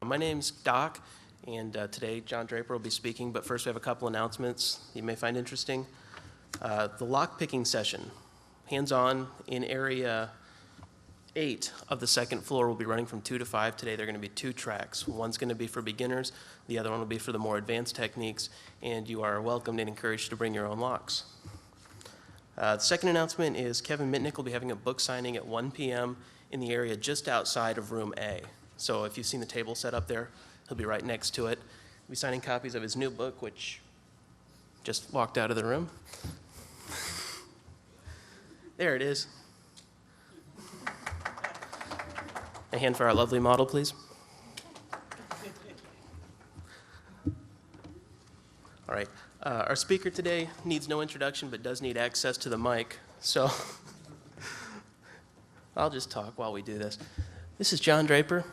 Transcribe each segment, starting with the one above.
My name's Doc, and today John Draper will be speaking, but first we have a couple announcements you may find interesting. The lock-picking session, hands-on in area 8 of the second floor, will be running from 2 to 5 today. They're going to be 2 tracks. One's going to be for beginners, the other one will be for the more advanced techniques, and you are welcomed and encouraged to bring your own locks. The second announcement is Kevin Mitnick will be having a book signing at 1 p.m. in the area just outside of room A. So if you've seen the table set up there, he'll be right next to it. He'll be signing copies of his new book, which just walked out of the room. There it is. A hand for our lovely model, please. All right. Our speaker today needs no introduction, but does need access to the mic. So I'll just talk while we do this. This is John Draper,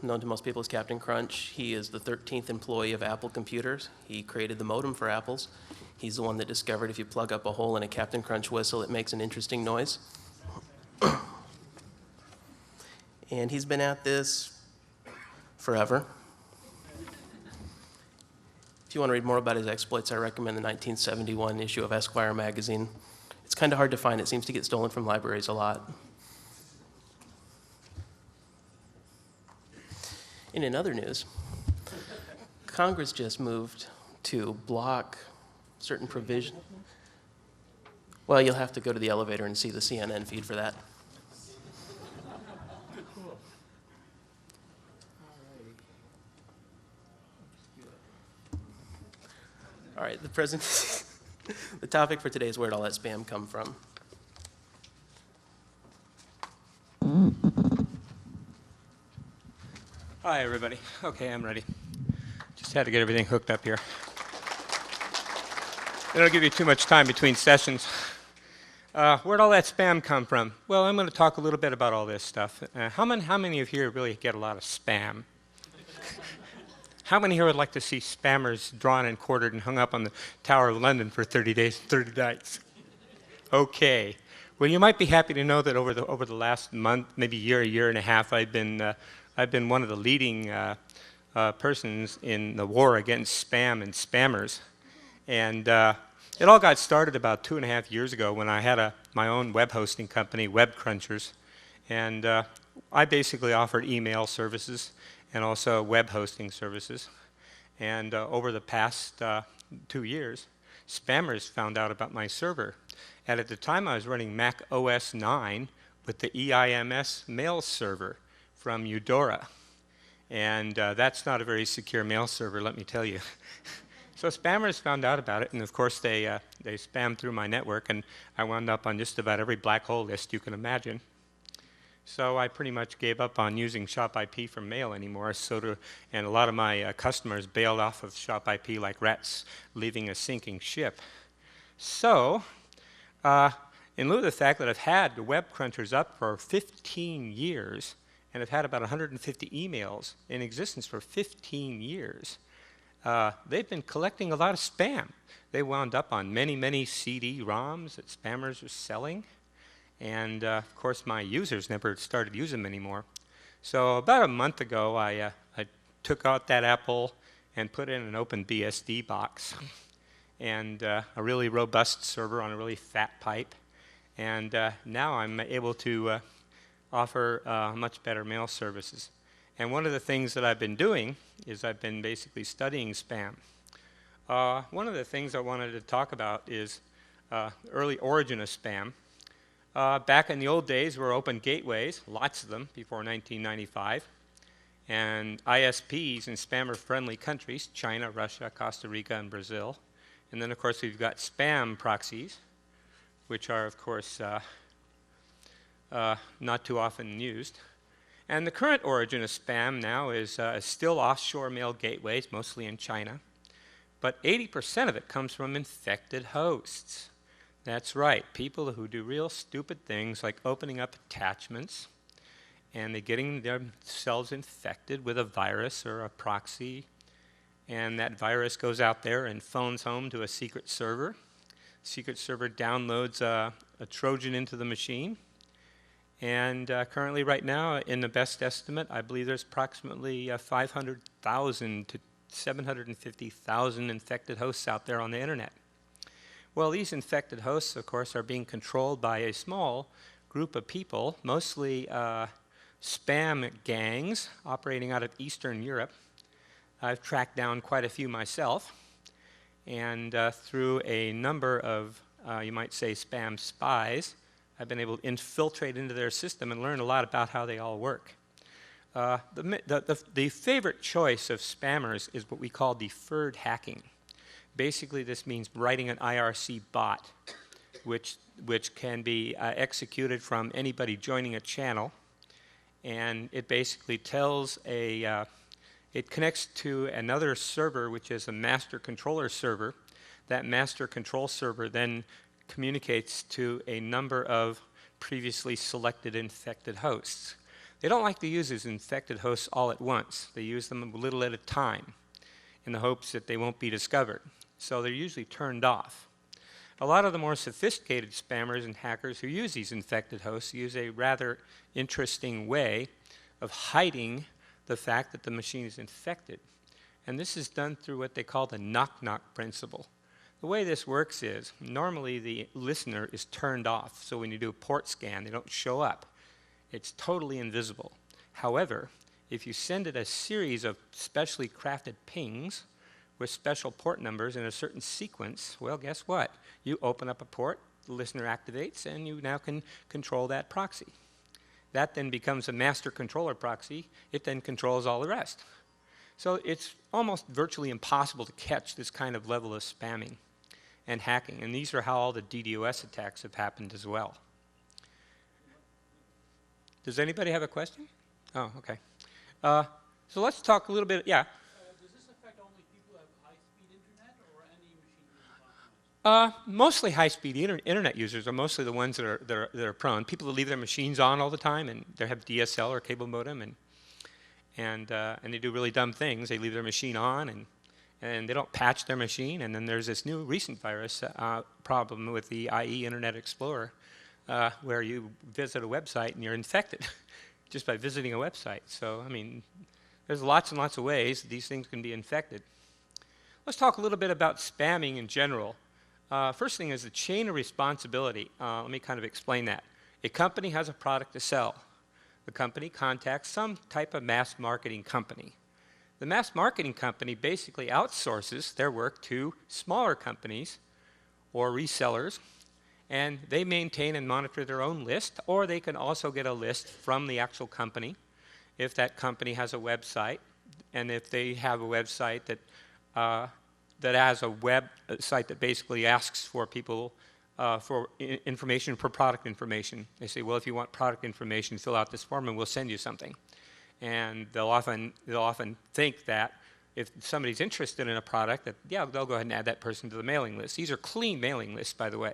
known to most people as Captain Crunch. He is the 13th employee of Apple Computers. He created the modem for Apples. He's the one that discovered if you plug up a hole in a Captain Crunch whistle, it makes an interesting noise. And he's been at this forever. If you want to read more about his exploits, I recommend the 1971 issue of Esquire magazine. It's kind of hard to find. It seems to get stolen from libraries a lot. In other news, Congress just moved to block certain provisions. Well, you'll have to go to the elevator and see the CNN feed for that. All right, the topic for today is where did all that spam come from? Hi, everybody. Okay, I'm ready. Just had to get everything hooked up here. They don't give you too much time between sessions. Where'd all that spam come from? Well, I'm going to talk a little bit about all this stuff. How many of you here really get a lot of spam? How many here would like to see spammers drawn and quartered and hung up on the Tower of London for 30 days and 30 nights? Okay. Well, you might be happy to know that over the last month, maybe year and a half, I've been one of the leading persons in the war against spam and spammers. And it all got started about 2.5 years ago when I had my own web hosting company, SpamCrunchers. And I basically offered email services and also web hosting services. And over the past 2 years, spammers found out about my server. And at the time, I was running Mac OS 9 with the EIMS mail server from Eudora. And that's not a very secure mail server, let me tell you. So spammers found out about it, and of course they spammed through my network, and I wound up on just about every black hole list you can imagine. So I pretty much gave up on using ShopIP for mail anymore, and a lot of my customers bailed off of ShopIP like rats leaving a sinking ship. So, in lieu of the fact that I've had the SpamCrunchers up for 15 years, and I've had about 150 emails in existence for 15 years, they've been collecting a lot of spam. They wound up on many CD-ROMs that spammers are selling. And, of course, my users never started using them anymore. So about a month ago, I took out that Apple and put in an OpenBSD box and a really robust server on a really fat pipe. And now I'm able to offer much better mail services. And one of the things that I've been doing is I've been basically studying spam. One of the things I wanted to talk about is early origin of spam. Back in the old days, were open gateways, lots of them, before 1995, and ISPs in spammer-friendly countries, China, Russia, Costa Rica, and Brazil. And then, of course, we've got spam proxies, which are, of course, not too often used. And the current origin of spam now is still offshore mail gateways, mostly in China. But 80% of it comes from infected hosts. That's right, people who do real stupid things like opening up attachments and they're getting themselves infected with a virus or a proxy, and that virus goes out there and phones home to a secret server. Secret server downloads a Trojan into the machine, And currently, right now, in the best estimate, I believe there's approximately 500,000 to 750,000 infected hosts out there on the internet. Well, these infected hosts, of course, are being controlled by a small group of people, mostly spam gangs operating out of Eastern Europe. I've tracked down quite a few myself, and through a number of, you might say, spam spies, I've been able to infiltrate into their system and learn a lot about how they all work. The favorite choice of spammers is what we call deferred hacking. Basically, this means writing an IRC bot, which can be executed from anybody joining a channel, and it basically tells it connects to another server, which is a master controller server. That master control server then communicates to a number of previously selected infected hosts. They don't like to use these infected hosts all at once. They use them a little at a time in the hopes that they won't be discovered. So they're usually turned off. A lot of the more sophisticated spammers and hackers who use these infected hosts use a rather interesting way of hiding the fact that the machine is infected. And this is done through what they call the knock-knock principle. The way this works is, normally the listener is turned off, so when you do a port scan, they don't show up. It's totally invisible. However, if you send it a series of specially crafted pings with special port numbers in a certain sequence, well, guess what? You open up a port, the listener activates, and you now can control that proxy. That then becomes a master controller proxy. It then controls all the rest. So it's almost virtually impossible to catch this kind of level of spamming and hacking. And these are how all the DDoS attacks have happened as well. Does anybody have a question? Oh, okay. So let's talk a little bit, yeah. Does this affect only people who have high-speed internet or any machine? Mostly high-speed internet users are mostly the ones that are prone. People that leave their machines on all the time and they have DSL or cable modem and they do really dumb things. They leave their machine on and they don't patch their machine. And then there's this new recent virus problem with the IE Internet Explorer where you visit a website and you're infected just by visiting a website. So, I mean, there's lots and lots of ways that these things can be infected. Let's talk a little bit about spamming in general. First thing is the chain of responsibility. Let me kind of explain that. A company has a product to sell. The company contacts some type of mass marketing company. The mass marketing company basically outsources their work to smaller companies or resellers, and they maintain and monitor their own list, or they can also get a list from the actual company if that company has a website, and if they have a website that has a website that basically asks for people for information, for product information. They say, well, if you want product information, fill out this form and we'll send you something. And they'll often think that if somebody's interested in a product, that yeah, they'll go ahead and add that person to the mailing list. These are clean mailing lists, by the way.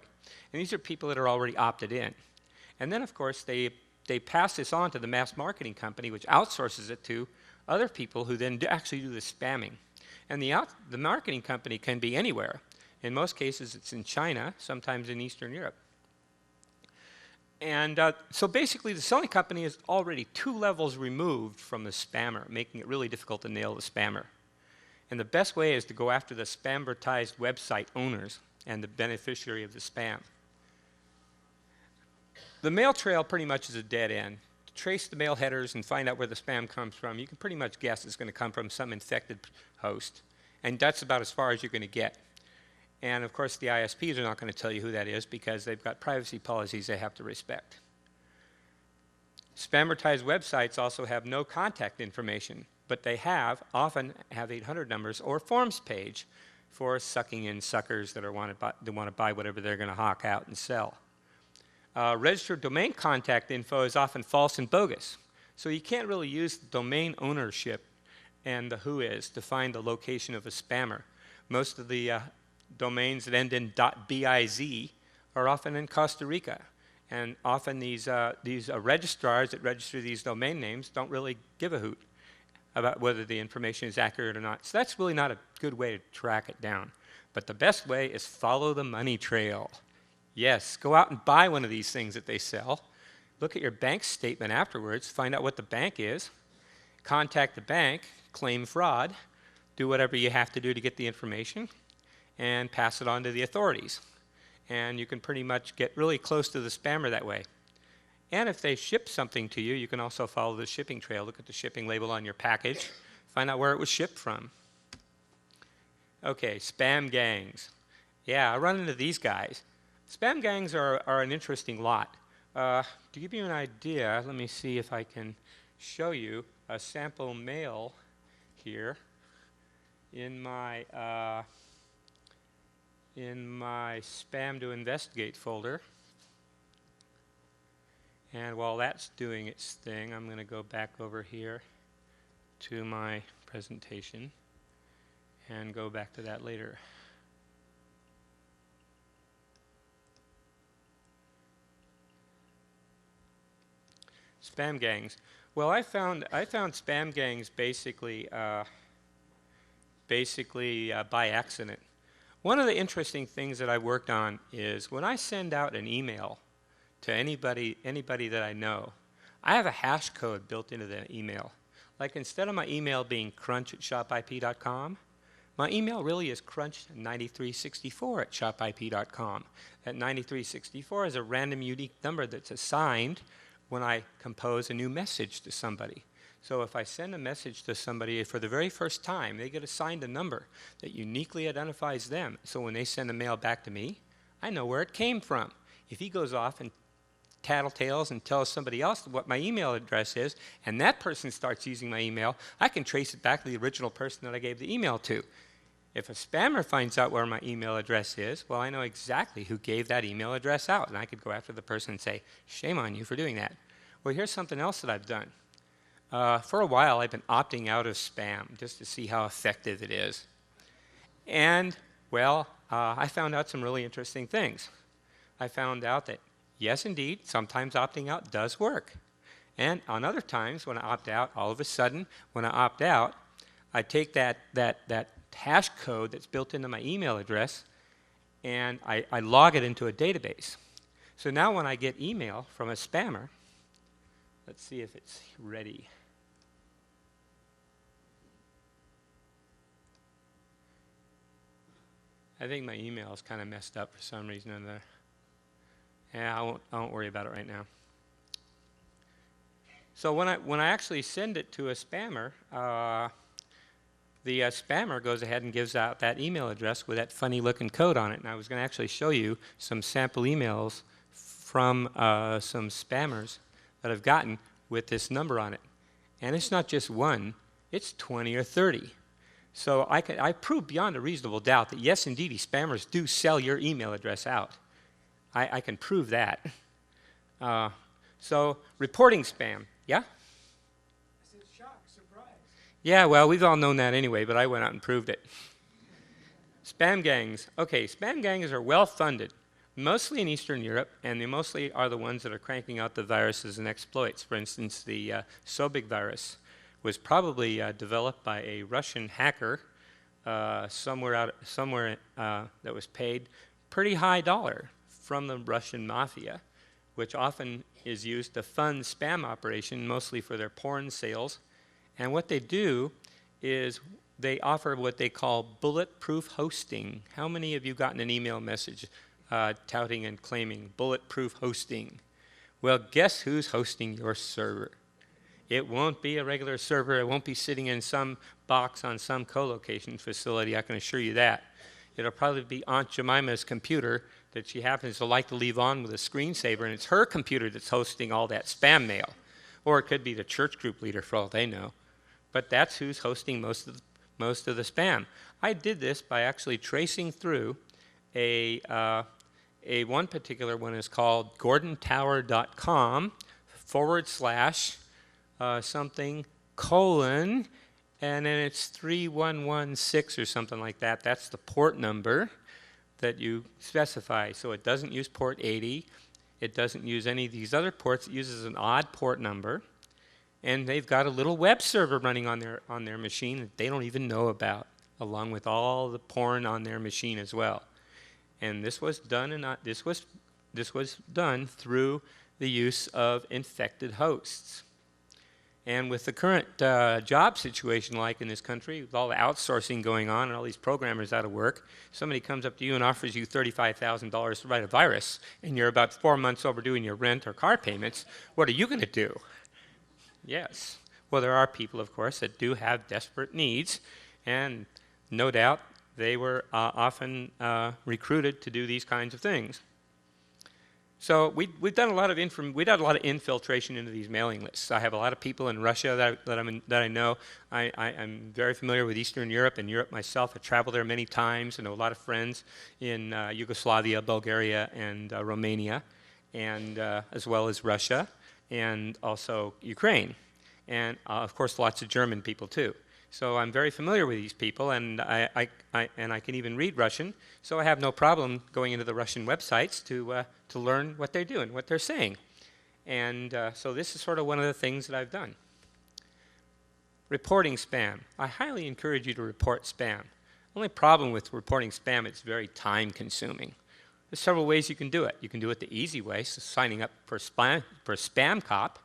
And these are people that are already opted in. And then, of course, they pass this on to the mass marketing company, which outsources it to other people who then actually do the spamming. And the marketing company can be anywhere. In most cases, it's in China, sometimes in Eastern Europe. And so basically, the selling company is already 2 levels removed from the spammer, making it really difficult to nail the spammer. And the best way is to go after the spamvertised website owners and the beneficiary of the spam. The mail trail pretty much is a dead end. To trace the mail headers and find out where the spam comes from, you can pretty much guess it's going to come from some infected host. And that's about as far as you're going to get. And of course, the ISPs are not going to tell you who that is because they've got privacy policies they have to respect. Spamvertised websites also have no contact information, but they often have 800 numbers or forms page for sucking in suckers that want to buy whatever they're going to hawk out and sell. Registered domain contact info is often false and bogus, so you can't really use the domain ownership and the whois to find the location of a spammer. Most of the domains that end in .biz are often in Costa Rica, and often these registrars that register these domain names don't really give a hoot about whether the information is accurate or not. So that's really not a good way to track it down. But the best way is follow the money trail. Yes, go out and buy one of these things that they sell. look at your bank statement afterwards, find out what the bank is, contact the bank, claim fraud, do whatever you have to do to get the information, and pass it on to the authorities. And you can pretty much get really close to the spammer that way. And if they ship something to you, you can also follow the shipping trail. Look at the shipping label on your package, find out where it was shipped from. Okay, spam gangs. Yeah, I run into these guys. Spam gangs are an interesting lot. To give you an idea, let me see if I can show you a sample mail here in my spam to investigate folder. And while that's doing its thing, I'm going to go back over here to my presentation and go back to that later. Spam gangs. Well, I found spam gangs basically by accident. One of the interesting things that I worked on is when I send out an email to anybody that I know, I have a hash code built into the email. Like instead of my email being crunch@shopip.com, my email really is crunch9364@shopip.com. That 9364 is a random unique number that's assigned when I compose a new message to somebody. So if I send a message to somebody for the very first time, they get assigned a number that uniquely identifies them. So when they send a mail back to me, I know where it came from. If he goes off and tattletales and tells somebody else what my email address is, and that person starts using my email, I can trace it back to the original person that I gave the email to. If a spammer finds out where my email address is, well, I know exactly who gave that email address out, and I could go after the person and say, shame on you for doing that. Well, here's something else that I've done. For a while, I've been opting out of spam just to see how effective it is. And, well, I found out some really interesting things. I found out that, yes, indeed, sometimes opting out does work. And on other times, when I opt out, all of a sudden, when I opt out, I take that hash code that's built into my email address, and I log it into a database. So now when I get email from a spammer, let's see if it's ready. I think my email is kind of messed up for some reason or another. Yeah, I won't worry about it right now. So when I actually send it to a spammer, the spammer goes ahead and gives out that email address with that funny looking code on it. And I was going to actually show you some sample emails from some spammers that I've gotten with this number on it. And it's not just one, it's 20 or 30. So I prove beyond a reasonable doubt that yes, indeed, spammers do sell your email address out. I can prove that. So reporting spam, yeah? I said shock, surprise. Yeah, well, we've all known that anyway, but I went out and proved it. Spam gangs. Okay, spam gangs are well funded, mostly in Eastern Europe, and they mostly are the ones that are cranking out the viruses and exploits. For instance, the Sobig virus was probably developed by a Russian hacker somewhere that was paid pretty high dollar from the Russian mafia, which often is used to fund spam operation, mostly for their porn sales. And what they do is they offer what they call bulletproof hosting. How many of you gotten an email message touting and claiming bulletproof hosting? Well, guess who's hosting your server? It won't be a regular server. It won't be sitting in some box on some co-location facility, I can assure you that. It'll probably be Aunt Jemima's computer that she happens to like to leave on with a screensaver, and it's her computer that's hosting all that spam mail. Or it could be the church group leader for all they know. But that's who's hosting most of the spam. I did this by actually tracing through a one particular one is called gordontower.com / something colon, and then it's 3116 or something like that. That's the port number that you specify. So it doesn't use port 80. It doesn't use any of these other ports. It uses an odd port number. And they've got a little web server running on their machine that they don't even know about, along with all the porn on their machine as well. And this was done through the use of infected hosts. And with the current job situation like in this country, with all the outsourcing going on and all these programmers out of work, somebody comes up to you and offers you $35,000 to write a virus, and you're about 4 months overdue in your rent or car payments, what are you going to do? Yes. Well, there are people, of course, that do have desperate needs, and no doubt they were often recruited to do these kinds of things. So we've done a lot of infiltration into these mailing lists. I have a lot of people in Russia that I know. I'm very familiar with Eastern Europe and Europe myself. I've traveled there many times. I know a lot of friends in Yugoslavia, Bulgaria, and Romania, and as well as Russia, and also Ukraine, and of course lots of German people too. So I'm very familiar with these people, and I can even read Russian, so I have no problem going into the Russian websites to learn what they're doing, what they're saying. And so this is sort of one of the things that I've done. Reporting spam. I highly encourage you to report spam. Only problem with reporting spam, it's very time consuming. There's several ways you can do it. You can do it the easy way, so signing up for SpamCop.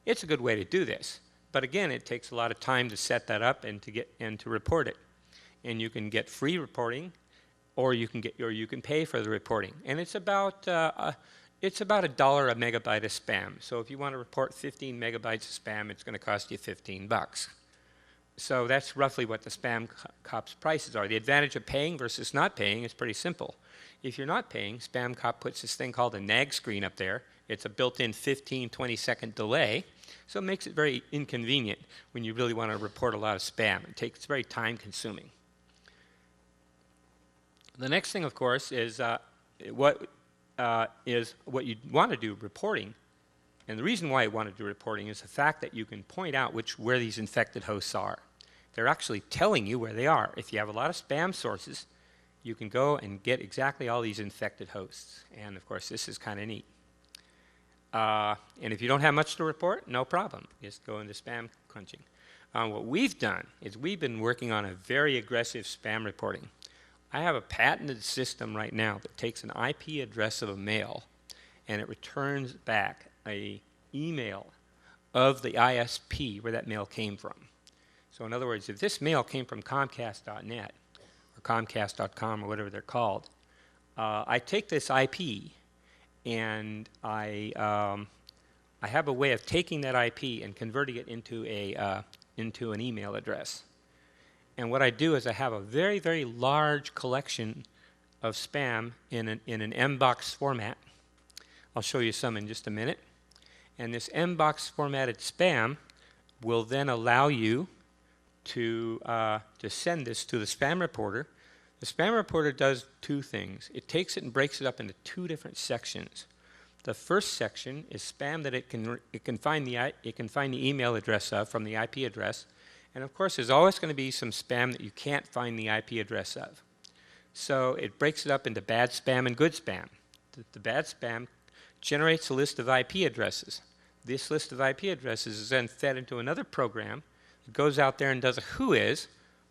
It's a good way to do this. But again, it takes a lot of time to set that up and to report it. And you can get free reporting, or you can pay for the reporting. And it's about $1 a megabyte of spam. So if you want to report 15 megabytes of spam, it's going to cost you $15. So that's roughly what the SpamCop's prices are. The advantage of paying versus not paying is pretty simple. If you're not paying, SpamCop puts this thing called a nag screen up there. It's a built-in 15, 20-second delay. So it makes it very inconvenient when you really want to report a lot of spam. It's very time-consuming. The next thing, of course, is what you want to do reporting. And the reason why I want to do reporting is the fact that you can point out where these infected hosts are. They're actually telling you where they are. If you have a lot of spam sources, you can go and get exactly all these infected hosts. And of course, this is kind of neat. And if you don't have much to report, no problem. Just go into spam crunching. What we've done is we've been working on a very aggressive spam reporting. I have a patented system right now that takes an IP address of a mail and it returns back an email of the ISP where that mail came from. So in other words, if this mail came from Comcast.net or Comcast.com or whatever they're called, I take this IP and I have a way of taking that IP and converting it into an email address. And what I do is I have a very, very large collection of spam in an MBOX format. I'll show you some in just a minute. And this MBOX formatted spam will then allow you to send this to the spam reporter. The spam reporter does two things. It takes it and breaks it up into two different sections. The first section is spam that it can find the email address of from the IP address. And of course, there's always going to be some spam that you can't find the IP address of. So it breaks it up into bad spam and good spam. The bad spam generates a list of IP addresses. This list of IP addresses is then fed into another program. It goes out there and does a whois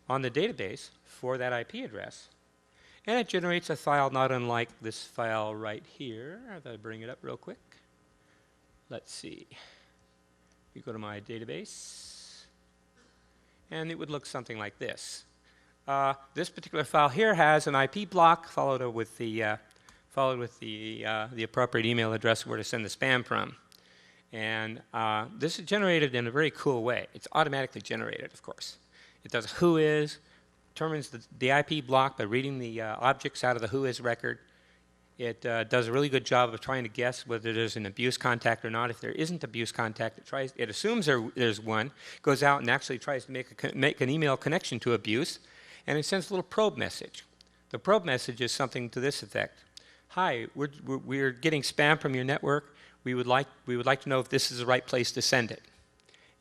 on the database for that IP address. And it generates a file not unlike this file right here. If I bring it up real quick. Let's see. We go to my database. And it would look something like this. This particular file here has an IP block followed with the appropriate email address where to send the spam from. And this is generated in a very cool way. It's automatically generated, of course. It does a whois, determines the IP block by reading the objects out of the whois record. It does a really good job of trying to guess whether there's an abuse contact or not. If there isn't abuse contact, it assumes there's one, goes out and actually tries to make an email connection to abuse, and it sends a little probe message. The probe message is something to this effect. Hi, we're getting spam from your network. We would like to know if this is the right place to send it.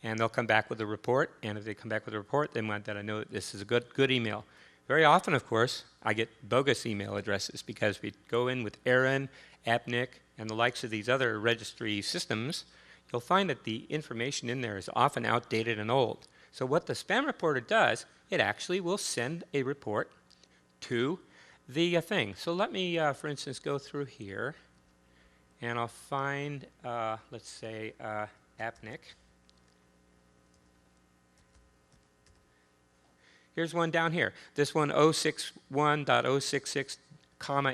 And they'll come back with a report, and if they come back with a report, they want that I know that this is a good email. Very often, of course, I get bogus email addresses because we go in with Aaron, Apnic, and the likes of these other registry systems. You'll find that the information in there is often outdated and old. So what the spam reporter does, it actually will send a report to the thing. So let me, for instance, go through here and I'll find, let's say, AppNick. Here's one down here. This one, 061.066,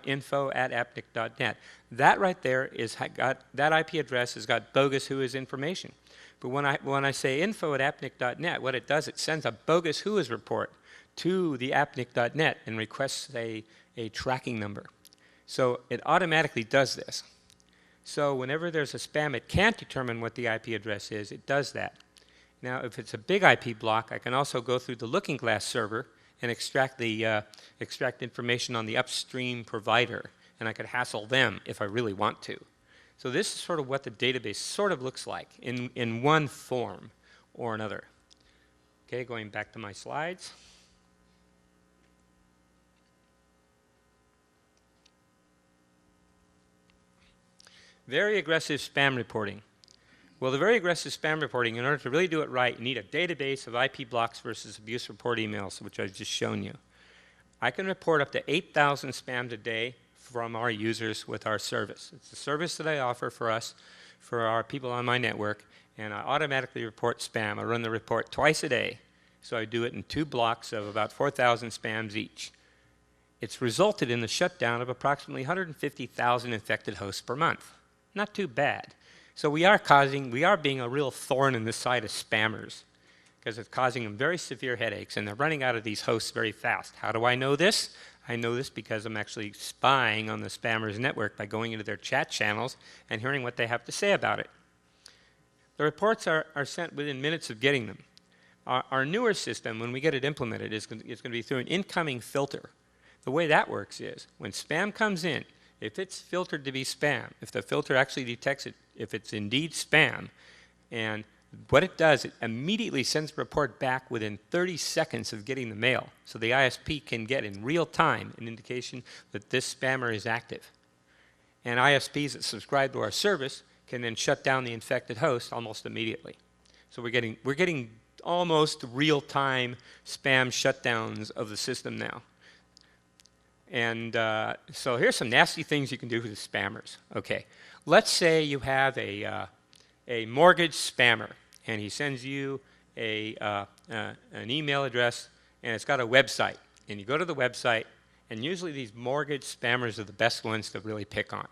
info@appnick.net. That right there is got, that IP address has got bogus whois information. But when I say info@appnick.net, what it does, it sends a bogus whois report to the appnick.net and requests a tracking number. So it automatically does this. So whenever there's a spam, it can't determine what the IP address is. It does that. Now, if it's a big IP block, I can also go through the Looking Glass server and extract information on the upstream provider, and I could hassle them if I really want to. So this is sort of what the database sort of looks like in one form or another. Okay, going back to my slides. Very aggressive spam reporting. Well, the very aggressive spam reporting, in order to really do it right, you need a database of IP blocks versus abuse report emails, which I've just shown you. I can report up to 8,000 spams a day from our users with our service. It's a service that I offer for us, for our people on my network, and I automatically report spam. I run the report twice a day, so I do it in 2 blocks of about 4,000 spams each. It's resulted in the shutdown of approximately 150,000 infected hosts per month. Not too bad. So we are being a real thorn in the side of spammers, because it's causing them very severe headaches, and they're running out of these hosts very fast. How do I know this? I know this because I'm actually spying on the spammers' network by going into their chat channels and hearing what they have to say about it. The reports are sent within minutes of getting them. Our newer system, when we get it implemented, is going to be through an incoming filter. The way that works is, when spam comes in, if it's filtered to be spam, if the filter actually detects it, if it's indeed spam, and what it does, it immediately sends a report back within 30 seconds of getting the mail. So the ISP can get in real time an indication that this spammer is active. And ISPs that subscribe to our service can then shut down the infected host almost immediately. So we're getting almost real-time spam shutdowns of the system now. And so here's some nasty things you can do with the spammers. Okay, let's say you have a mortgage spammer, and he sends you an email address, and it's got a website. And you go to the website, and usually these mortgage spammers are the best ones to really pick on.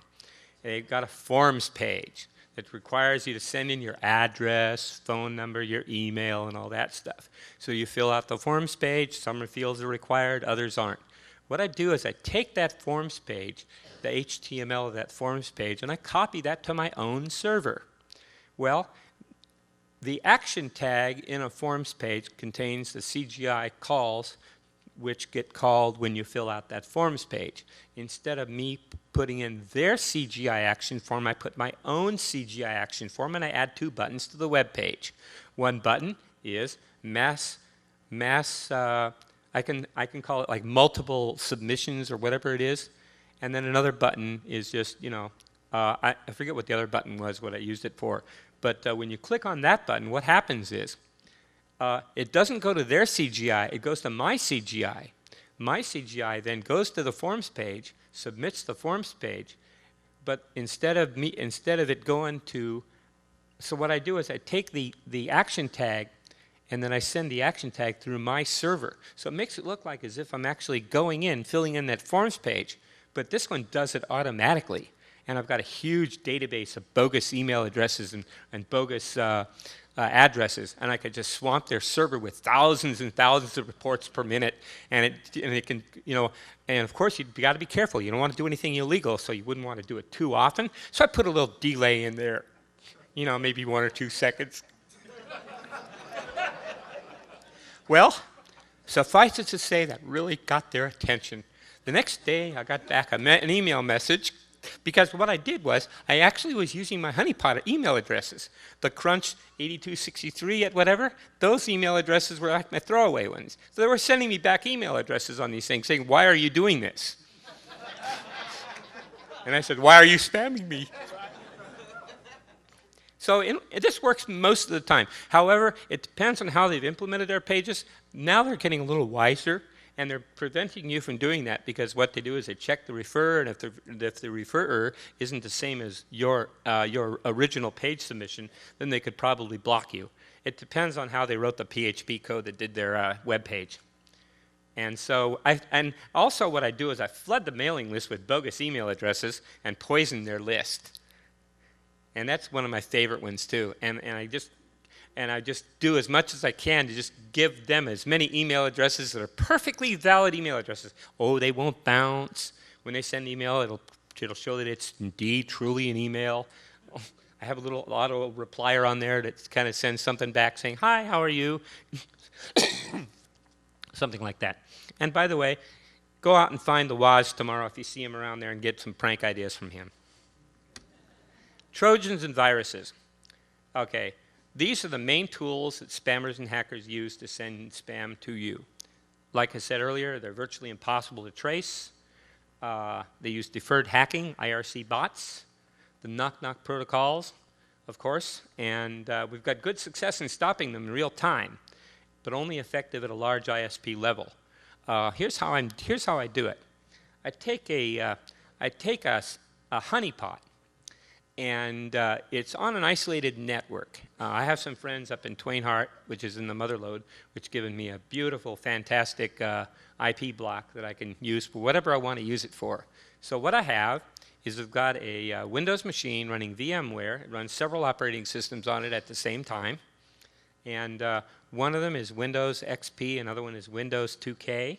They've got a forms page that requires you to send in your address, phone number, your email, and all that stuff. So you fill out the forms page. Some fields are required, others aren't. What I do is I take that forms page, the HTML of that forms page, and I copy that to my own server. Well, the action tag in a forms page contains the CGI calls which get called when you fill out that forms page. Instead of me putting in their CGI action form, I put my own CGI action form, and I add 2 buttons to the web page. One button is I can call it like multiple submissions or whatever it is. And then another button is just, I forget what the other button was, what I used it for. But when you click on that button, what happens is it doesn't go to their CGI, it goes to my CGI. My CGI then goes to the forms page, submits the forms page, but instead of it going to, so what I do is I take the action tag, and then I send the action tag through my server. So it makes it look like as if I'm actually going in, filling in that forms page, but this one does it automatically. And I've got a huge database of bogus email addresses and bogus addresses, and I could just swamp their server with thousands and thousands of reports per minute, and it can, and of course you've got to be careful. You don't want to do anything illegal, so you wouldn't want to do it too often. So I put a little delay in there, maybe 1 or 2 seconds. Well, suffice it to say that really got their attention. The next day, I got back an email message, because what I did was I actually was using my Honeypot email addresses. The Crunch 8263 at whatever, those email addresses were like my throwaway ones. So they were sending me back email addresses on these things saying, "Why are you doing this?" And I said, "Why are you spamming me?" So this works most of the time. However, it depends on how they've implemented their pages. Now they're getting a little wiser, And they're preventing you from doing that because what they do is they check the referrer, and if the referrer isn't the same as your original page submission, then they could probably block you. It depends on how they wrote the PHP code that did their web page. And so, and also what I do is I flood the mailing list with bogus email addresses and poison their list. And that's one of my favorite ones too. And I just do as much as I can to just give them as many email addresses that are perfectly valid email addresses. Oh, they won't bounce. When they send email, it'll show that it's indeed truly an email. I have a little auto replier on there that kind of sends something back saying, "Hi, how are you?" Something like that. And by the way, go out and find the Waz tomorrow if you see him around there and get some prank ideas from him. Trojans and viruses. Okay, these are the main tools that spammers and hackers use to send spam to you. Like I said earlier, they're virtually impossible to trace. They use deferred hacking, IRC bots, the knock-knock protocols, of course, and we've got good success in stopping them in real time, but only effective at a large ISP level. Here's how I do it. I take a Honeypot, and it's on an isolated network. I have some friends up in Twain Harte, which is in the Motherlode, which given me a beautiful, fantastic IP block that I can use for whatever I want to use it for. So what I have is I've got a Windows machine running VMware. It runs several operating systems on it at the same time. And one of them is Windows XP, another one is Windows 2K.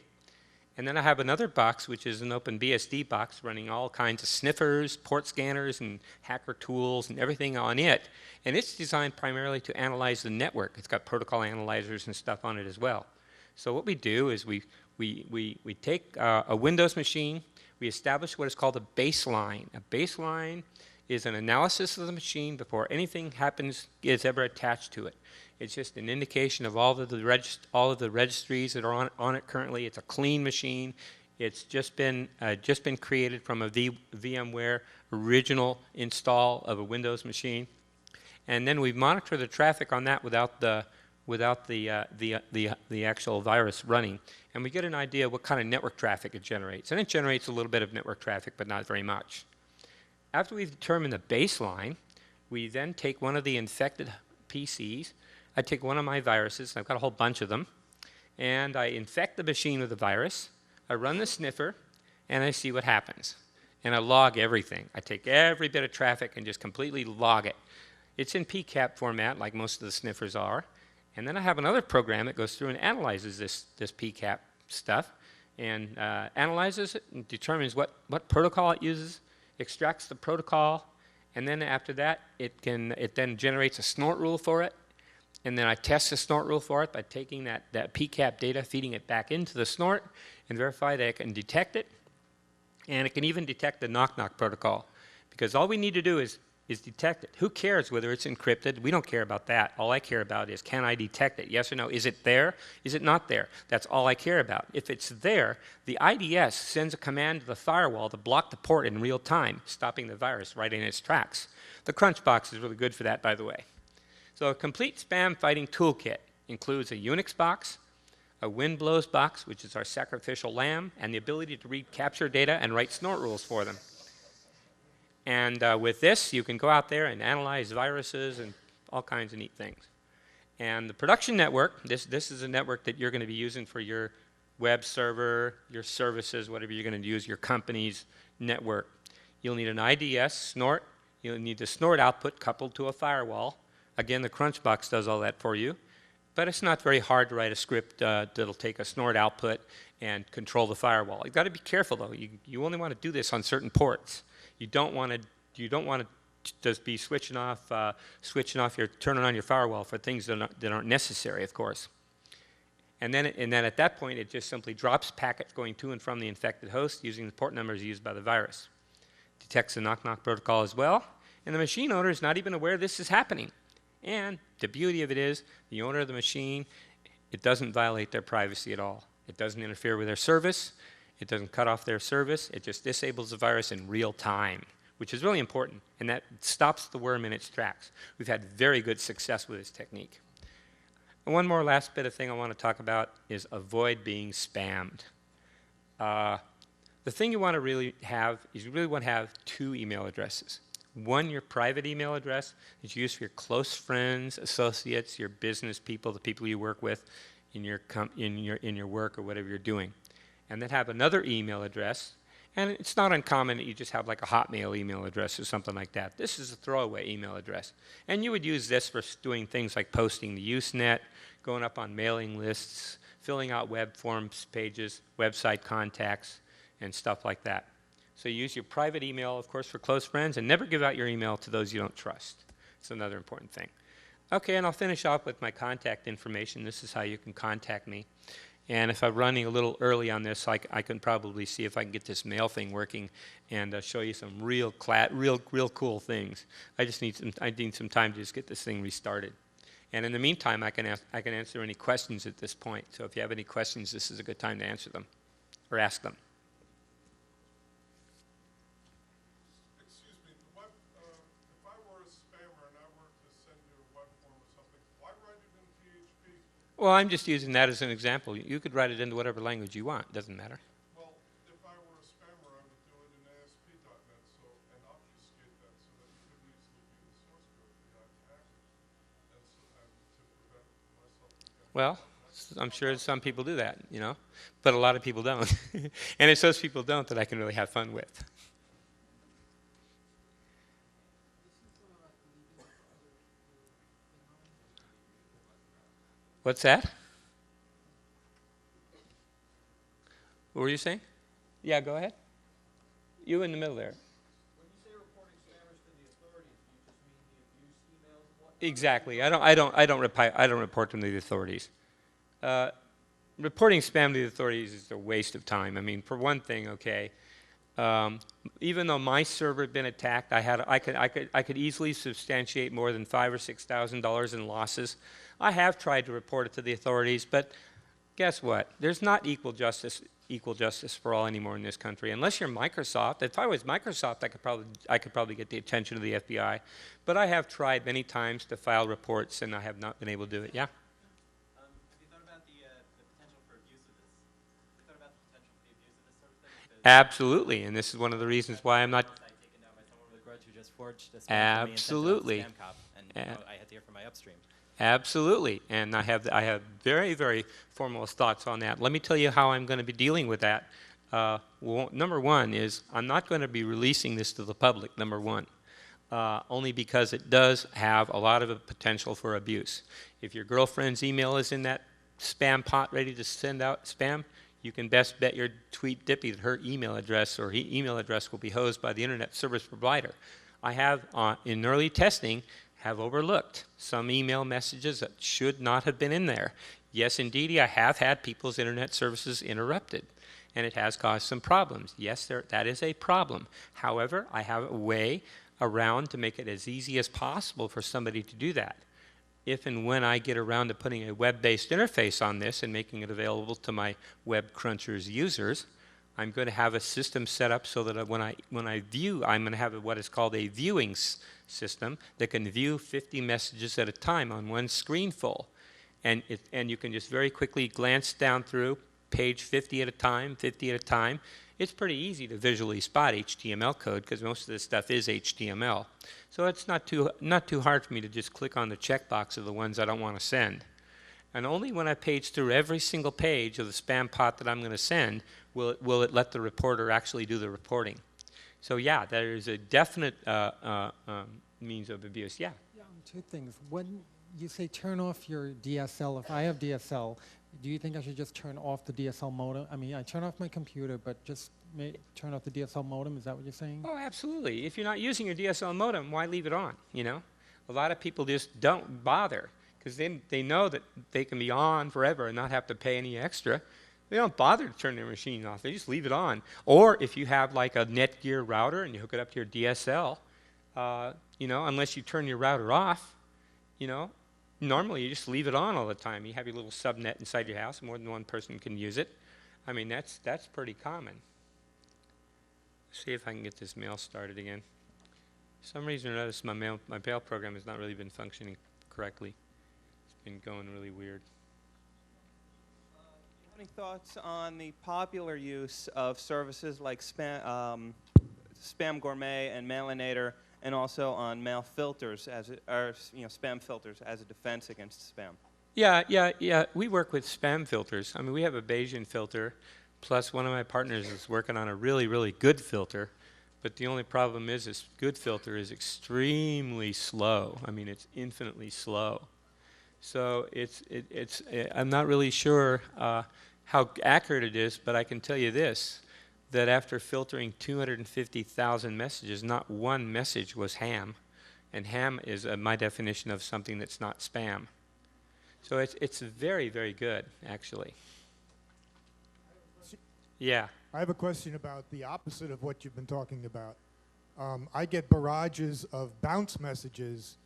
And then I have another box, which is an OpenBSD box running all kinds of sniffers, port scanners, and hacker tools, and everything on it. And it's designed primarily to analyze the network. It's got protocol analyzers and stuff on it as well. So what we do is we take a Windows machine, we establish what is called a baseline. A baseline is an analysis of the machine before anything is ever attached to it. It's just an indication of all of the registries that are on it currently. It's a clean machine. It's just been created from a VMware original install of a Windows machine, and then we monitor the traffic on that without the actual virus running, and we get an idea of what kind of network traffic it generates. And it generates a little bit of network traffic, but not very much. After we've determined the baseline, we then take one of the infected PCs. I take one of my viruses, I've got a whole bunch of them, and I infect the machine with the virus. I run the sniffer, and I see what happens. And I log everything. I take every bit of traffic and just completely log it. It's in PCAP format, like most of the sniffers are. And then I have another program that goes through and analyzes this PCAP stuff, and analyzes it and determines what protocol it uses, extracts the protocol, and then after that, it then generates a snort rule for it. And then I test the snort rule for it by taking that PCAP data, feeding it back into the snort, and verify that it can detect it. And it can even detect the knock-knock protocol, because all we need to do is detect it. Who cares whether it's encrypted? We don't care about that. All I care about is, can I detect it? Yes or no? Is it there? Is it not there? That's all I care about. If it's there, the IDS sends a command to the firewall to block the port in real time, stopping the virus right in its tracks. The Crunchbox is really good for that, by the way. So a complete spam fighting toolkit includes a Unix box, a Windblows box, which is our sacrificial lamb, and the ability to read capture data and write snort rules for them. And with this, you can go out there and analyze viruses and all kinds of neat things. And the production network, this is a network that you're going to be using for your web server, your services, whatever you're going to use, your company's network. You'll need an IDS, snort. You'll need the snort output coupled to a firewall. Again, the Crunchbox does all that for you. But it's not very hard to write a script that'll take a snort output and control the firewall. You've got to be careful, though. You only want to do this on certain ports. You don't want to just be switching off turning on your firewall for things that aren't necessary, of course. And then at that point, it just simply drops packets going to and from the infected host using the port numbers used by the virus. Detects the knock-knock protocol as well, and the machine owner is not even aware this is happening. And the beauty of it is, the owner of the machine, it doesn't violate their privacy at all. It doesn't interfere with their service. It doesn't cut off their service. It just disables the virus in real time, which is really important, and that stops the worm in its tracks. We've had very good success with this technique. And one more last bit of thing I want to talk about is avoid being spammed. The thing you want to really have is you really want to have two email addresses. One, your private email address that you use for your close friends, associates, your business people, the people you work with in your work or whatever you're doing. And then have another email address. And it's not uncommon that you just have like a Hotmail email address or something like that. This is a throwaway email address. And you would use this for doing things like posting to Usenet, going up on mailing lists, filling out web forms pages, website contacts, and stuff like that. So you use your private email, of course, for close friends, and never give out your email to those you don't trust. It's another important thing. Okay, and I'll finish off with my contact information. This is how you can contact me. And if I'm running a little early on this, I can probably see if I can get this mail thing working and show you some real cool things. I need some time to just get this thing restarted. And in the meantime, I can answer any questions at this point. So if you have any questions, this is a good time to answer them or ask them. Excuse me, if I were a spammer and I were to send you a web form or something, why write it in PHP? Well, I'm just using that as an example. You could write it into whatever language you want. Doesn't matter. Well, if I were a spammer, I would do it in ASP.NET and obfuscate that so that you could easily view the source code for the attackers and to prevent myself from getting. Well, I'm sure some people do that, you know, but a lot of people don't. And it's those people don't that I can really have fun with. What's that? What were you saying? Yeah, go ahead. You in the middle there. When you say reporting spammers to the authorities, do you just mean the abuse emails and whatnot? Exactly. I don't report them to the authorities. Reporting spam to the authorities is a waste of time. I mean, for one thing, okay, even though my server had been attacked, I could easily substantiate more than $5,000 or $6,000 in losses. I have tried to report it to the authorities, but guess what? There's not equal justice for all anymore in this country. Unless you're Microsoft. If I was Microsoft, I could probably get the attention of the FBI. But I have tried many times to file reports, and I have not been able to do it. Yeah. Have you thought about the potential for abuse of this? Have you thought about the potential for the abuse of this sort of thing? Absolutely, and this is one of the reasons why I'm not. Taken down by someone with a grudge who just forged a spam Absolutely. for me and sent it on to spam cop, and you know, I had to hear from my upstream. Absolutely, and I have very, very formal thoughts on that. Let me tell you how I'm going to be dealing with that. Well, number one is I'm not going to be releasing this to the public, number one, only because it does have a lot of potential for abuse. If your girlfriend's email is in that spam pot ready to send out spam, you can best bet your tweet dippy that her email address or email address will be hosed by the internet service provider. I have, in early testing, have overlooked some email messages that should not have been in there. Yes, indeed, I have had people's internet services interrupted, and it has caused some problems. Yes, that is a problem. However, I have a way around to make it as easy as possible for somebody to do that. If and when I get around to putting a web-based interface on this and making it available to my SpamCrunchers users, I'm going to have a system set up so that when I view, I'm going to have what is called a viewing system that can view 50 messages at a time on one screen full. And you can just very quickly glance down through page 50 at a time, 50 at a time. It's pretty easy to visually spot HTML code because most of this stuff is HTML. So it's not too hard for me to just click on the checkbox of the ones I don't want to send. And only when I page through every single page of the spam pot that I'm going to send will it let the reporter actually do the reporting. So yeah, there is a definite means of abuse. Yeah. Yeah, two things. When you say turn off your DSL, if I have DSL, do you think I should just turn off the DSL modem? I mean, I turn off my computer, but just turn off the DSL modem. Is that what you're saying? Oh, absolutely. If you're not using your DSL modem, why leave it on? You know, a lot of people just don't bother because they know that they can be on forever and not have to pay any extra. They don't bother to turn their machine off. They just leave it on. Or if you have like a Netgear router and you hook it up to your DSL, you know, unless you turn your router off, you know, normally you just leave it on all the time. You have your little subnet inside your house. More than one person can use it. I mean, that's pretty common. Let's see if I can get this mail started again. For some reason or another, my mail program has not really been functioning correctly. been going really weird. Any thoughts on the popular use of services like Spam Gourmet and Mailinator, and also on mail filters spam filters as a defense against spam? Yeah. We work with spam filters. I mean, we have a Bayesian filter, plus one of my partners is working on a really, really good filter. But the only problem is this good filter is extremely slow. I mean, it's infinitely slow. So I'm not really sure how accurate it is, but I can tell you this, that after filtering 250,000 messages, not one message was ham. And ham is my definition of something that's not spam. So it's very, very good, actually. Yeah. I have a question about the opposite of what you've been talking about. I get barrages of bounce messages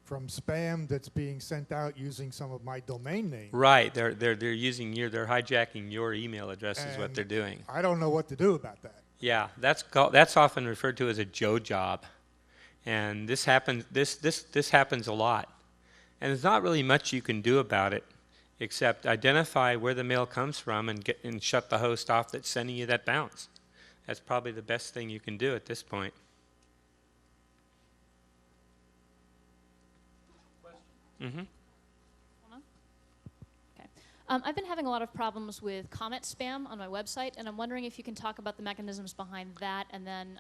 from spam that's being sent out using some of my domain name. Right. They're hijacking your email address is what they're doing. I don't know what to do about that. Yeah, that's often referred to as a Joe job, and this happens. This happens a lot, and there's not really much you can do about it, except identify where the mail comes from and shut the host off that's sending you that bounce. That's probably the best thing you can do at this point. Mm-hmm. Okay. I've been having a lot of problems with comment spam on my website, and I'm wondering if you can talk about the mechanisms behind that. And then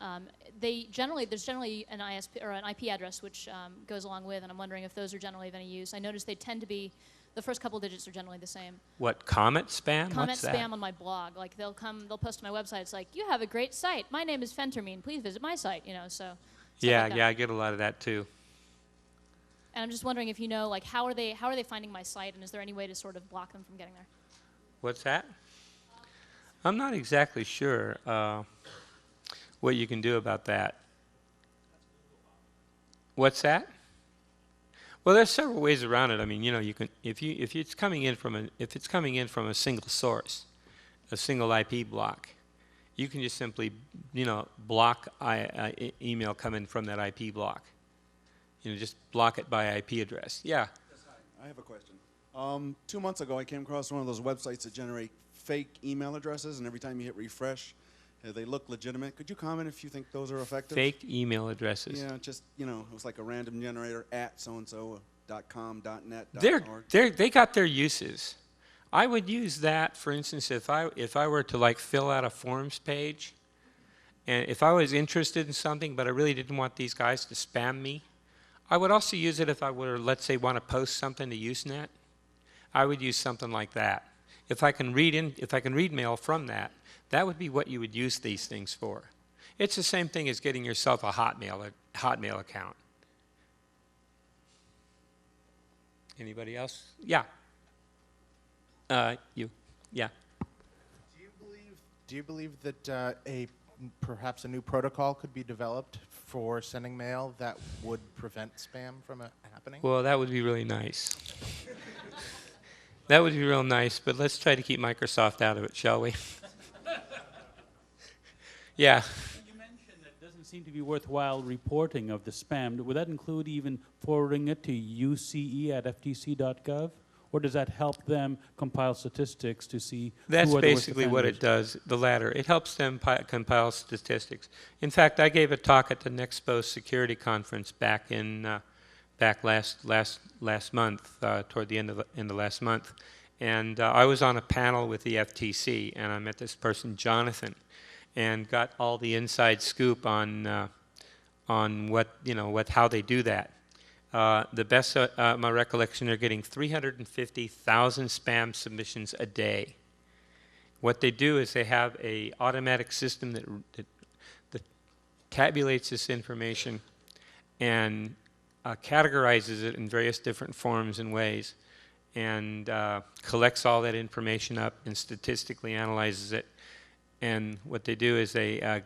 there's generally an ISP or an IP address which goes along with, and I'm wondering if those are generally of any use. I notice they tend to be, the first couple digits are generally the same. What, comment spam? Comment What's spam that? on my blog. Like they'll post to my website. It's like, you have a great site. My name is Fentermine. Please visit my site. You know, so. Yeah, like yeah, I get a lot of that too. And I'm just wondering if you know, like, how are they finding my site, and is there any way to sort of block them from getting there? What's that? I'm not exactly sure what you can do about that. What's that? Well, there's several ways around it. I mean, you know, you can if it's coming in from a single source, a single IP block, you can just simply, you know, block email coming from that IP block. You know, just block it by IP address. Yeah. I have a question. 2 months ago, I came across one of those websites that generate fake email addresses, and every time you hit refresh, they look legitimate. Could you comment if you think those are effective? Fake email addresses. Yeah, just, you know, it was like a random generator at so-and-so, .com, .net, .org. They got their uses. I would use that, for instance, if I were to like fill out a forms page, and if I was interested in something, but I really didn't want these guys to spam me, I would also use it if I were, let's say, want to post something to Usenet. I would use something like that. If I can read mail from that, that would be what you would use these things for. It's the same thing as getting yourself a Hotmail account. Anybody else? Yeah. You. Yeah. Do you believe that perhaps a new protocol could be developed for sending mail that would prevent spam from happening? Well, that would be really nice. That would be real nice, but let's try to keep Microsoft out of it, shall we? Yeah. You mentioned that it doesn't seem to be worthwhile reporting of the spam. Would that include even forwarding it to uce@ftc.gov? Or does that help them compile statistics to see That's who are the worst basically what it offenders? does, the latter. It helps them compile statistics. In fact, I gave a talk at the Nexpo Security Conference back last month, toward the end of last month, and I was on a panel with the FTC, and I met this person, Jonathan, and got all the inside scoop on how they do that. The best, my recollection, they're getting 350,000 spam submissions a day. What they do is they have a automatic system that tabulates this information and categorizes it in various different forms and ways, and collects all that information up and statistically analyzes it. And what they do is they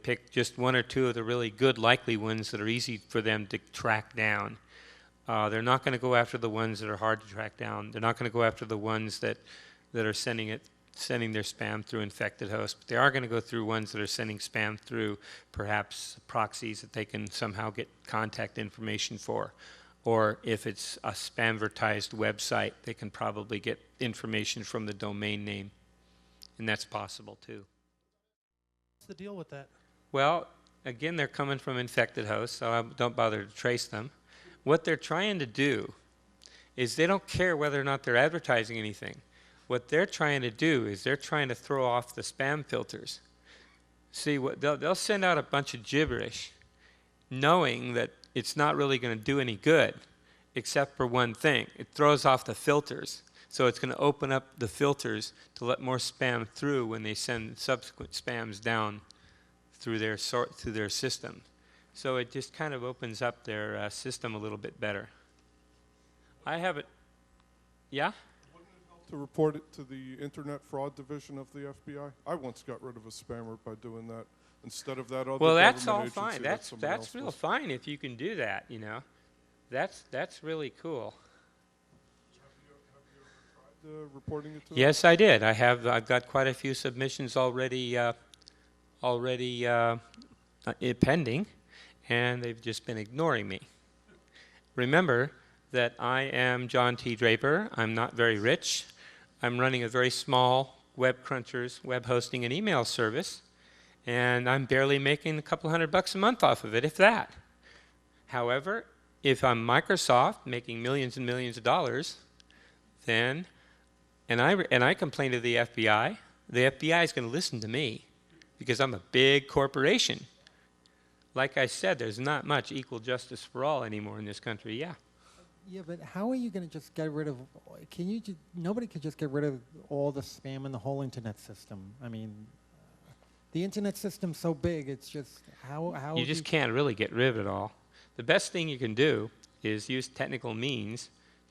pick just one or two of the really good likely ones that are easy for them to track down. They're not going to go after the ones that are hard to track down. They're not going to go after the ones that are sending their spam through infected hosts. But they are going to go through ones that are sending spam through perhaps proxies that they can somehow get contact information for. or if it's a spamvertised website, they can probably get information from the domain name, and that's possible too. What's the deal with that? Well, again, they're coming from infected hosts, so I don't bother to trace them. What they're trying to do is they don't care whether or not they're advertising anything. What they're trying to do is they're trying to throw off the spam filters. See, they'll send out a bunch of gibberish, knowing that it's not really going to do any good, except for one thing. It throws off the filters. So it's going to open up the filters to let more spam through when they send subsequent spams down through their system. So it just kind of opens up their system a little bit better. I have it. Yeah? To report it to the Internet Fraud Division of the FBI? I once got rid of a spammer by doing that. Instead of that other Well, that's government all agency fine. that someone That's else real was. fine if you can do that, you know. That's really cool. Have you ever tried reporting it to Yes, I did. I've got quite a few submissions already pending, and they've just been ignoring me. Remember that I am John T. Draper. I'm not very rich. I'm running a very small SpamCrunchers web hosting and email service, and I'm barely making a couple $100 a month off of it, if that. However, if I'm Microsoft making millions and millions of dollars, then, and I complain to the FBI is going to listen to me because I'm a big corporation. Like I said, there's not much equal justice for all anymore in this country. Yeah. Yeah, but how are you going to just get rid of? Nobody can just get rid of all the spam in the whole internet system. I mean, the internet system's so big. It's just how You just can't really get rid of it all. The best thing you can do is use technical means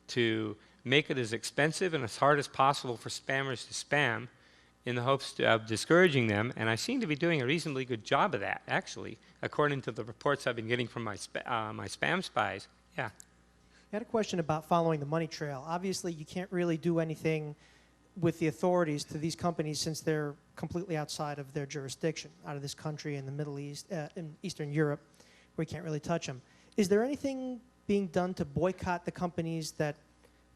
to make it as expensive and as hard as possible for spammers to spam, in the hopes of discouraging them, and I seem to be doing a reasonably good job of that, actually, according to the reports I've been getting from my spam spies. Yeah. I had a question about following the money trail. Obviously, you can't really do anything with the authorities to these companies since they're completely outside of their jurisdiction, out of this country in the Middle East, in Eastern Europe, where you can't really touch them. Is there anything being done to boycott the companies that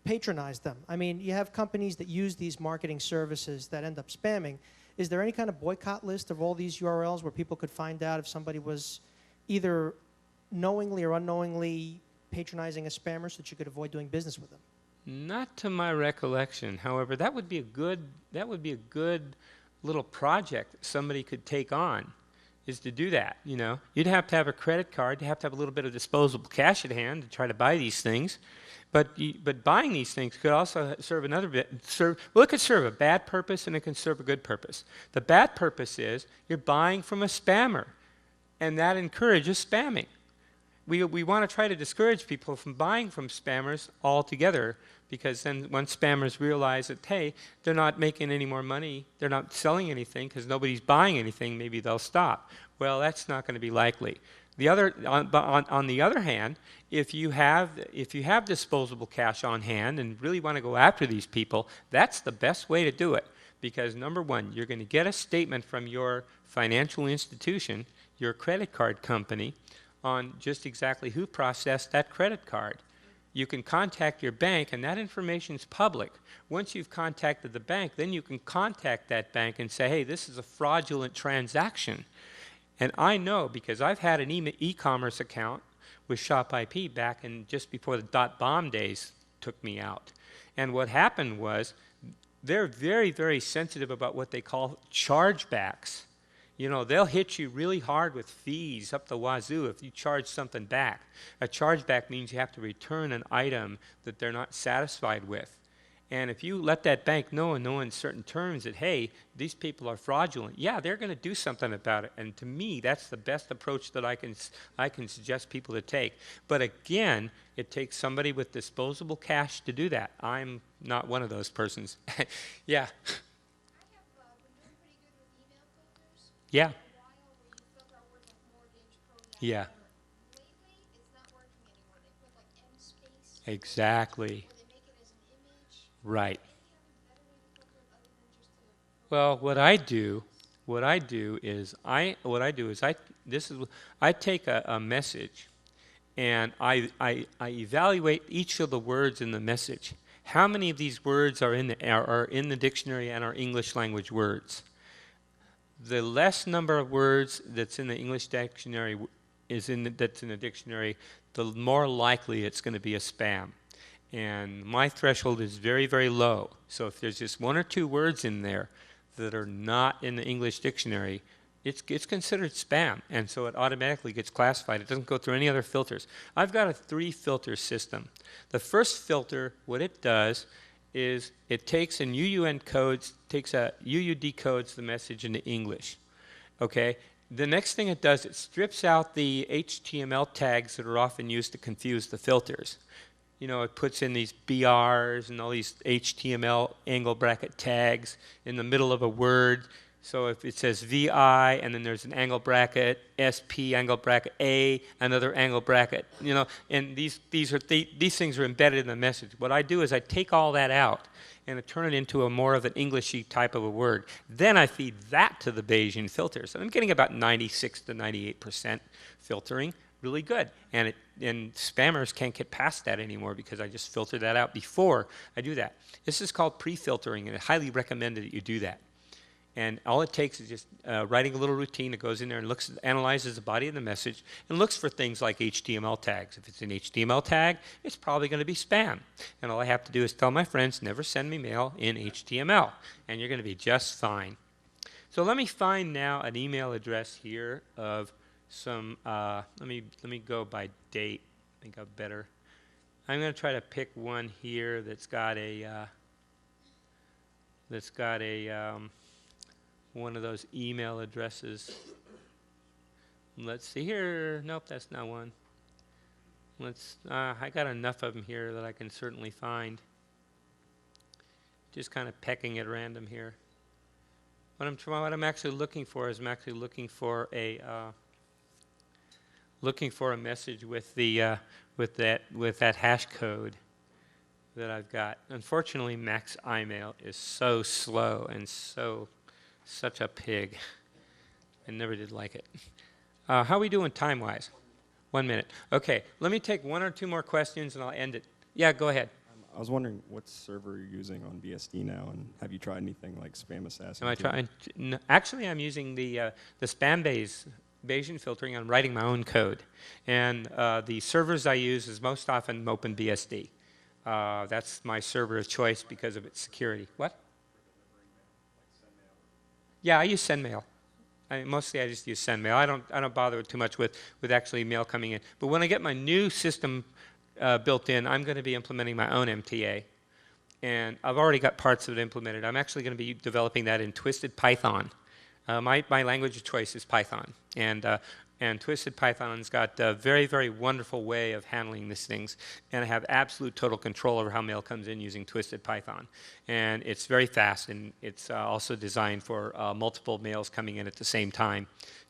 patronize them? I mean, you have companies that use these marketing services that end up spamming. Is there any kind of boycott list of all these URLs where people could find out if somebody was either knowingly or unknowingly patronizing a spammer so that you could avoid doing business with them? Not to my recollection. However, that would be a good little project that somebody could take on, is to do that. You know, you'd have to have a credit card. You have to have a little bit of disposable cash at hand to try to buy these things. But buying these things could also serve another bit. Well, it could serve a bad purpose and it can serve a good purpose. The bad purpose is you're buying from a spammer, and that encourages spamming. We want to try to discourage people from buying from spammers altogether, because then once spammers realize that, hey, they're not making any more money, they're not selling anything because nobody's buying anything, maybe they'll stop. Well, that's not going to be likely. On the other hand, if you have disposable cash on hand and really want to go after these people, that's the best way to do it. Because number one, you're going to get a statement from your financial institution, your credit card company, on just exactly who processed that credit card. You can contact your bank, and that information is public. Once you've contacted the bank, then you can contact that bank and say, hey, this is a fraudulent transaction. And I know, because I've had an e-commerce account with ShopIP back in just before the .bomb days took me out. And what happened was they're very, very sensitive about what they call chargebacks. You know, they'll hit you really hard with fees up the wazoo if you charge something back. A chargeback means you have to return an item that they're not satisfied with. And if you let that bank know in certain terms that, hey, these people are fraudulent, yeah, they're going to do something about it. And to me, that's the best approach that I can suggest people to take. But again, it takes somebody with disposable cash to do that. I'm not one of those persons. Yeah. Yeah. Yeah. Exactly. Right. Well, what I do is I take a message and I evaluate each of the words in the message. How many of these words are in the dictionary and are English language words? The less number of words that's in the English dictionary that's in the dictionary, the more likely it's going to be a spam. And my threshold is very, very low. So if there's just 1 or 2 words in there that are not in the English dictionary, it's considered spam, and so it automatically gets classified. It doesn't go through any other filters. I've got a 3-filter system. The first filter, what it does is it takes and UU decodes the message into English. Okay? The next thing it does, it strips out the HTML tags that are often used to confuse the filters. You know, it puts in these BRs and all these HTML angle bracket tags in the middle of a word. So if it says VI and then there's an angle bracket, SP angle bracket A, another angle bracket, you know, and these things are embedded in the message. What I do is I take all that out and I turn it into a more of an Englishy type of a word. Then I feed that to the Bayesian filters. And I'm getting about 96 to 98% filtering. Really good. And spammers can't get past that anymore because I just filtered that out before I do that. This is called pre-filtering, and I highly recommend that you do that. And all it takes is just writing a little routine that goes in there and analyzes the body of the message and looks for things like HTML tags. If it's an HTML tag, it's probably going to be spam. And all I have to do is tell my friends, never send me mail in HTML, and you're going to be just fine. So let me find now an email address here of some, let me go by date. I think I'm better. I'm going to try to pick one here that's got a, one of those email addresses. Let's see here. Nope, that's not one. I got enough of them here that I can certainly find. Just kind of pecking at random here. What I'm actually looking for is I'm actually looking for a message with the with that hash code that I've got. Unfortunately, Mac's iMail is so slow and such a pig. I never did like it. How are we doing time-wise? 1 minute. Okay, let me take 1 or 2 more questions and I'll end it. Yeah, go ahead. I was wondering what server you're using on BSD now, and have you tried anything like Spam Assassin? Am I trying? Actually, I'm using the Bayesian filtering. I'm writing my own code, and the servers I use is most often OpenBSD. That's my server of choice because of its security. What? Yeah, I use SendMail. Mostly I just use SendMail. I don't bother too much with actually mail coming in. But when I get my new system built in, I'm going to be implementing my own MTA. And I've already got parts of it implemented. I'm actually going to be developing that in Twisted Python. My language of choice is Python. And Twisted Python's got a very, very wonderful way of handling these things. And I have absolute total control over how mail comes in using Twisted Python. And it's very fast, and it's also designed for multiple mails coming in at the same time.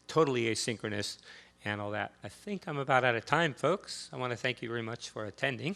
Totally asynchronous and all that. I think I'm about out of time, folks. I want to thank you very much for attending.